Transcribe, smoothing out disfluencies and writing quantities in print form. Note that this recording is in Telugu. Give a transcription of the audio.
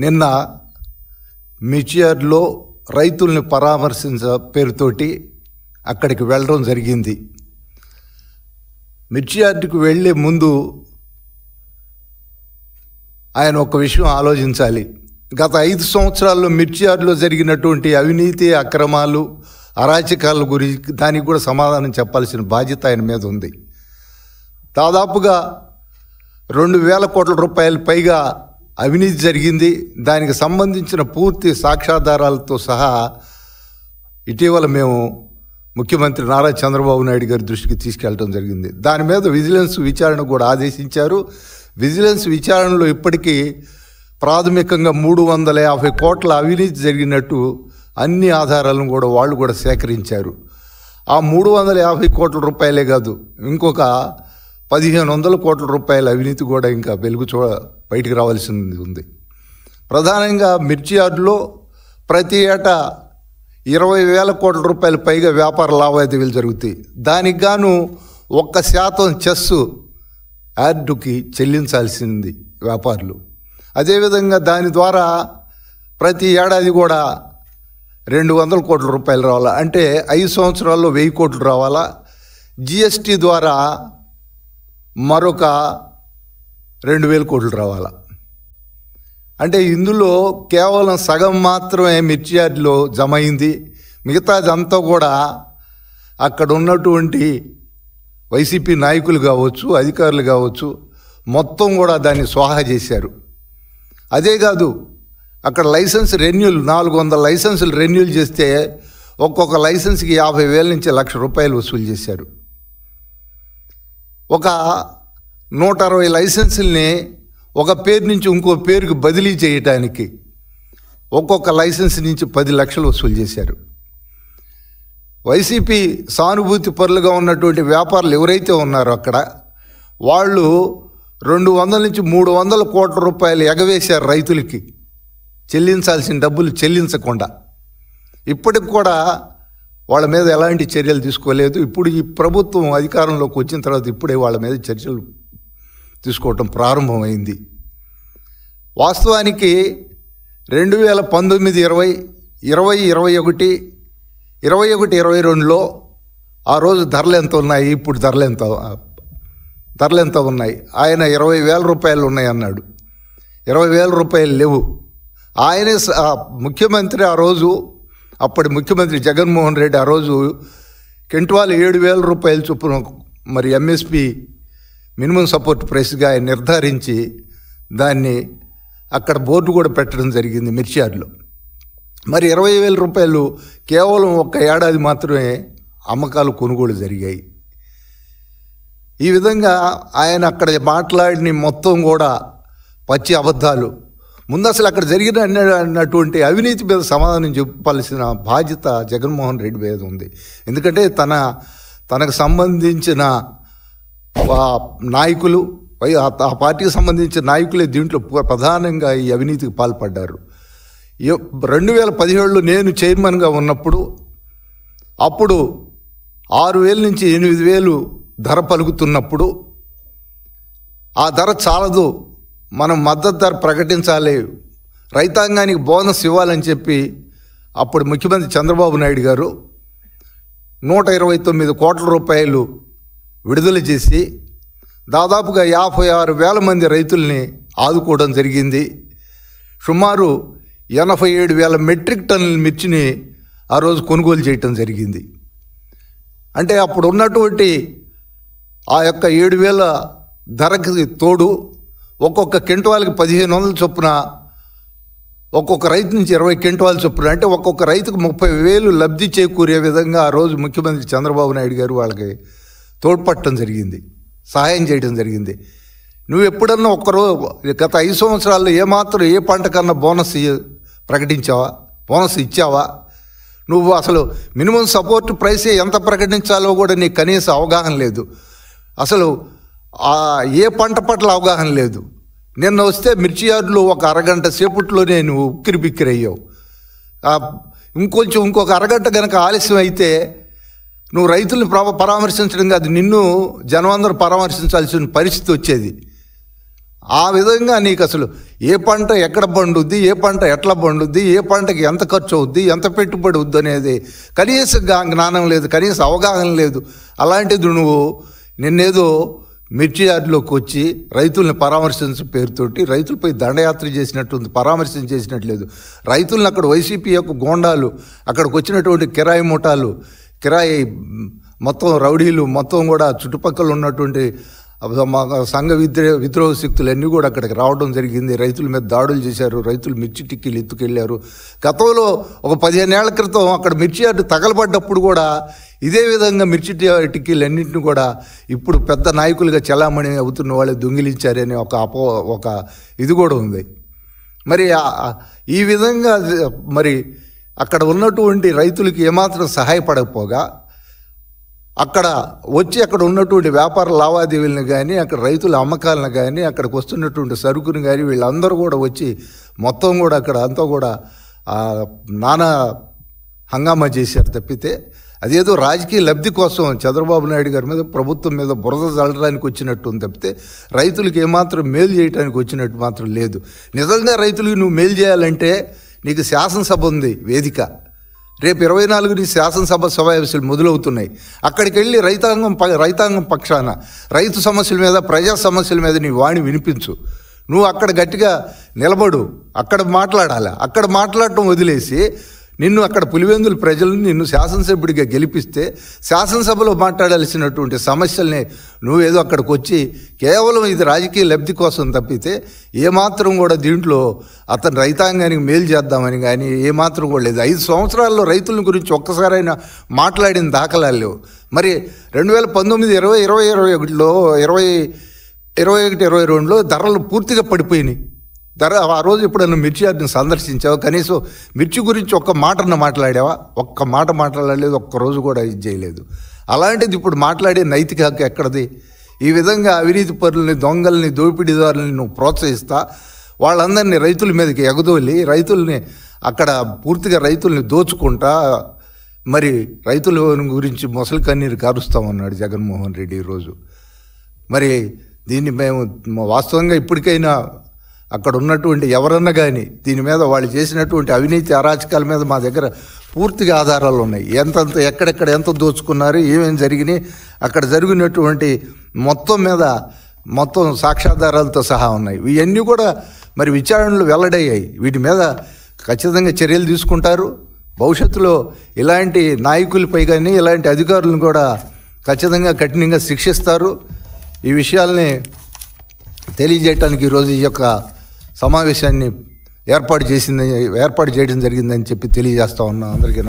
నిన్న మిర్చియార్డ్లో రైతుల్ని పరామర్శించ పేరుతోటి అక్కడికి వెళ్ళడం జరిగింది. మిర్చియార్డ్కి వెళ్ళే ముందు ఆయన ఒక విషయం ఆలోచించాలి. గత 5 సంవత్సరాల్లో మిర్చియార్డ్లో జరిగినటువంటి అవినీతి, అక్రమాలు, అరాచకాల గురించి దానికి కూడా సమాధానం చెప్పాల్సిన బాధ్యత ఆయన మీద ఉంది. దాదాపుగా 2,000 కోట్ల రూపాయల పైగా అవినీతి జరిగింది. దానికి సంబంధించిన పూర్తి సాక్ష్యాధారాలతో సహా ఇటీవల మేము ముఖ్యమంత్రి నారా చంద్రబాబు నాయుడు గారి దృష్టికి తీసుకెళ్ళడం జరిగింది. దాని మీద విజిలెన్స్ విచారణ కూడా ఆదేశించారు. విజిలెన్స్ విచారణలో ఇప్పటికీ ప్రాథమికంగా 350 కోట్ల అవినీతి జరిగినట్టు అన్ని ఆధారాలను కూడా వాళ్ళు కూడా సేకరించారు. ఆ 350 కోట్ల రూపాయలే కాదు, ఇంకొక 1,500 కోట్ల రూపాయల అవినీతి కూడా ఇంకా బయటికి రావాల్సింది ఉంది. ప్రధానంగా మిర్చియార్డ్లో ప్రతి ఏటా 20,000 కోట్ల రూపాయల పైగా వ్యాపార లావాదేవీలు జరుగుతాయి. దానికి గాను 1% చెస్ యార్డుకి చెల్లించాల్సింది వ్యాపారులు. అదేవిధంగా దాని ద్వారా ప్రతి ఏడాది కూడా 200 కోట్ల రూపాయలు రావాలా, అంటే 5 సంవత్సరాల్లో 1000 కోట్లు రావాలా. జిఎస్టీ ద్వారా మరొక 2,000 కోట్లు రావాలా. అంటే ఇందులో కేవలం సగం మాత్రమే మిర్చియార్డ్లో జమ అయింది. మిగతాదంతా కూడా అక్కడ ఉన్నటువంటి వైసీపీ నాయకులు కావచ్చు, అధికారులు కావచ్చు, మొత్తం కూడా దాన్ని స్వాహా చేశారు. అదే కాదు, అక్కడ లైసెన్స్ రెన్యూల్ 400 లైసెన్సులు రెన్యూల్ చేస్తే ఒక్కొక్క లైసెన్స్కి 50,000 నుంచి 1,00,000 రూపాయలు వసూలు చేశారు. ఒక 160 లైసెన్సుల్ని ఒక పేరు నుంచి ఇంకో పేరుకు బదిలీ చేయడానికి ఒక్కొక్క లైసెన్స్ నుంచి 10 లక్షలు వసూలు చేశారు. వైసీపీ సానుభూతి పరులుగా ఉన్నటువంటి వ్యాపారులు ఎవరైతే ఉన్నారో అక్కడ వాళ్ళు 200 నుంచి 300 కోట్ల రూపాయలు ఎగవేశారు రైతులకి, చెల్లించాల్సిన డబ్బులు చెల్లించకుండా. ఇప్పటికి కూడా వాళ్ళ మీద ఎలాంటి చర్యలు తీసుకోలేదు. ఇప్పుడు ఈ ప్రభుత్వం అధికారంలోకి వచ్చిన తర్వాత ఇప్పుడే వాళ్ళ మీద చర్యలు తీసుకోవటం ప్రారంభమైంది. వాస్తవానికి 2019, 20, 21, 22లో ఆ రోజు ధరలు ఎంత ఉన్నాయి, ఇప్పుడు ధరలు ఎంత ఉన్నాయి. ఆయన 20,000 రూపాయలు ఉన్నాయి అన్నాడు. 20,000 రూపాయలు లేవు. ఆయనే ముఖ్యమంత్రి ఆ రోజు, అప్పటి ముఖ్యమంత్రి జగన్మోహన్ రెడ్డి ఆ రోజు క్వింటాల్ 7,000 రూపాయల చొప్పున మరి ఎంఎస్పి మినిమం సపోర్ట్ ప్రైస్గా ఆయన నిర్ధారించి దాన్ని అక్కడ బోర్డు కూడా పెట్టడం జరిగింది మిర్చియార్డ్లో. మరి 20,000 రూపాయలు కేవలం ఒక్క ఏడాది మాత్రమే అమ్మకాలు కొనుగోలు జరిగాయి. ఈ విధంగా ఆయన అక్కడ మాట్లాడిన మొత్తం కూడా పచ్చి అబద్ధాలు. ముందు అసలు అక్కడ జరిగినటువంటి అవినీతి మీద సమాధానం చెప్పాల్సిన బాధ్యత జగన్మోహన్ రెడ్డి మీద ఉంది. ఎందుకంటే తనకు సంబంధించిన నాయకులు, ఆ పార్టీకి సంబంధించిన నాయకులే దీంట్లో ప్రధానంగా ఈ అవినీతికి పాల్పడ్డారు. 2017లో నేను చైర్మన్గా ఉన్నప్పుడు అప్పుడు 6,000 నుంచి 8,000 ధర పలుకుతున్నప్పుడు ఆ ధర చాలదు, మనం మద్దతు ధర ప్రకటించాలి, రైతాంగానికి బోనస్ ఇవ్వాలని చెప్పి అప్పుడు ముఖ్యమంత్రి చంద్రబాబు నాయుడు గారు 129 కోట్ల రూపాయలు విడుదల చేసి దాదాపుగా 56,000 మంది రైతుల్ని ఆదుకోవడం జరిగింది. సుమారు 87,000 మెట్రిక్ టన్నుల మిర్చిని ఆ రోజు కొనుగోలు చేయటం జరిగింది. అంటే అప్పుడు ఉన్నటువంటి ఆ యొక్క 7,000 ధరకి తోడు ఒక్కొక్క క్వింటాల్కి 1,500 చొప్పున, ఒక్కొక్క రైతు నుంచి 20 క్వింటాల చొప్పున, అంటే ఒక్కొక్క రైతుకు 30,000 లబ్ధి చేకూరే విధంగా ఆ రోజు ముఖ్యమంత్రి చంద్రబాబు నాయుడు గారు వాళ్ళకి తోడ్పడటం జరిగింది, సహాయం చేయడం జరిగింది. నువ్వు ఎప్పుడన్నా గత 5 సంవత్సరాల్లో ఏమాత్రం ఏ పంట కన్నా బోనస్ ప్రకటించావా, బోనస్ ఇచ్చావా? నువ్వు అసలు మినిమం సపోర్ట్ ప్రైసే ఎంత ప్రకటించాలో కూడా నీకు కనీస అవగాహన లేదు. అసలు ఏ పంట పట్ల అవగాహన లేదు. నిన్న వస్తే మిర్చియార్డ్లో ఒక అరగంట సేపట్లోనే నువ్వు ఉక్కిరి బిక్కిరి అయ్యావు. ఇంకొక అరగంట కనుక ఆలస్యం అయితే నువ్వు రైతుల్ని పరామర్శించడం కాదు, నిన్ను జనం అందరూ పరామర్శించాల్సిన పరిస్థితి వచ్చేది. ఆ విధంగా నీకు అసలు ఏ పంట ఎక్కడ పండుద్ది, ఏ పంట ఎట్లా పండుద్ది, ఏ పంటకి ఎంత ఖర్చు అవుద్ది, ఎంత పెట్టుబడి అవుద్ది అనేది కనీస జ్ఞానం లేదు, కనీస అవగాహన లేదు. అలాంటిది నువ్వు నిన్నేదో మిర్చి యార్డులోకి వచ్చి రైతుల్ని పరామర్శించిన పేరుతోటి రైతులపై దండయాత్ర చేసినట్టుంది, పరామర్శన చేసినట్లేదు. రైతులను అక్కడ వైసీపీ యొక్క గోండాలు, అక్కడికి వచ్చినటువంటి కిరాయి ముఠాలు, కిరాయి మొత్తం రౌడీలు మొత్తం కూడా చుట్టుపక్కల ఉన్నటువంటి సంఘ విద్రోహ శక్తులు అన్నీ కూడా అక్కడికి రావడం జరిగింది. రైతుల మీద దాడులు చేశారు, రైతులు మిర్చి టిక్కీలు ఎత్తుకెళ్ళారు. గతంలో ఒక 15 ఏళ్ల క్రితం అక్కడ మిర్చి యార్డు తగలబడ్డప్పుడు కూడా ఇదే విధంగా మిర్చి టిక్కీలు అన్నింటిని కూడా ఇప్పుడు పెద్ద నాయకులుగా చలామణి అవుతున్న వాళ్ళు దొంగిలించారని ఒక ఇది కూడా ఉంది. మరి ఈ విధంగా మరి అక్కడ ఉన్నటువంటి రైతులకి ఏమాత్రం సహాయపడకపోగా అక్కడ వచ్చి అక్కడ ఉన్నటువంటి వ్యాపార లావాదేవీలను కానీ, అక్కడ రైతుల అమ్మకాలను కానీ, అక్కడికి వస్తున్నటువంటి సరుకుని కానీ వీళ్ళందరూ కూడా వచ్చి మొత్తం కూడా అక్కడ అంతా కూడా నానా హంగామా చేశారు తప్పితే అదేదో రాజకీయ లబ్ధి కోసం చంద్రబాబు నాయుడు గారి మీద, ప్రభుత్వం మీద బురద చల్లడానికి వచ్చినట్టు తప్పితే రైతులకు ఏమాత్రం మేలు చేయడానికి వచ్చినట్టు మాత్రం లేదు. నిజంగా రైతులకు నువ్వు మేలు చేయాలంటే నీకు శాసనసభ ఉంది, వేదిక. రేపు 24 శాసనసభ సమావేశాలు మొదలవుతున్నాయి. అక్కడికి వెళ్ళి రైతాంగం పక్షాన రైతు సమస్యల మీద, ప్రజా సమస్యల మీద నీ వాణి వినిపించు. నువ్వు అక్కడ గట్టిగా నిలబడు, అక్కడ మాట్లాడాలి. అక్కడ మాట్లాడటం వదిలేసి నిన్ను అక్కడ పులివెందుల ప్రజలను నిన్ను శాసనసభ్యుడిగా గెలిపిస్తే శాసనసభలో మాట్లాడాల్సినటువంటి సమస్యల్ని నువ్వేదో అక్కడికి వచ్చి కేవలం ఇది రాజకీయ లబ్ధి కోసం తప్పితే ఏమాత్రం కూడా దీంట్లో అతను రైతాంగానికి మేలు చేద్దామని కానీ ఏమాత్రం కూడా లేదు. 5 సంవత్సరాల్లో రైతుల గురించి ఒక్కసారైనా మాట్లాడిన దాఖలాలు లేవు. మరి 2019, 20, 2021లో 2021-22లో ధరలు పూర్తిగా పడిపోయినాయి. ఆ రోజు ఎప్పుడన్నా మిర్చి యార్డుని సందర్శించావా? కనీసం మిర్చి గురించి ఒక్క మాటను మాట్లాడావా? ఒక్క మాట మాట్లాడలేదు, ఒక్కరోజు కూడా ఇది చేయలేదు. అలాంటిది ఇప్పుడు మాట్లాడే నైతిక హక్కు ఎక్కడిది? ఈ విధంగా అవినీతి పరులని, దొంగల్ని, దోపిడీదారులని నువ్వు ప్రోత్సహిస్తా వాళ్ళందరినీ రైతుల మీదకి ఎగదోలి రైతుల్ని అక్కడ పూర్తిగా రైతుల్ని దోచుకుంటా మరి రైతుల గురించి మొసలి కన్నీరు కారుస్తామన్నాడు జగన్మోహన్ రెడ్డి ఈరోజు. మరి దీన్ని మేము వాస్తవంగా ఇప్పటికైనా అక్కడ ఉన్నటువంటి ఎవరన్నా కానీ దీని మీద వాళ్ళు చేసినటువంటి అవినీతి అరాచకాల మీద మా దగ్గర పూర్తిగా ఆధారాలు ఉన్నాయి. ఎక్కడెక్కడ ఎంత దోచుకున్నారు, ఏమేమి జరిగినాయి, అక్కడ జరిగినటువంటి మొత్తం సాక్ష్యాధారాలతో సహా ఉన్నాయి. ఇవన్నీ కూడా మరి విచారణలు వెల్లడయ్యాయి. వీటి మీద ఖచ్చితంగా చర్యలు తీసుకుంటారు. భవిష్యత్తులో ఇలాంటి నాయకులపై కానీ ఇలాంటి అధికారులను కూడా ఖచ్చితంగా కఠినంగా శిక్షిస్తారు. ఈ విషయాల్ని తెలియజేయటానికి ఈరోజు ఈ యొక్క సమావేశాన్ని ఏర్పాటు చేయడం జరిగిందని చెప్పి తెలియజేస్తా ఉన్నాం అందరికీ.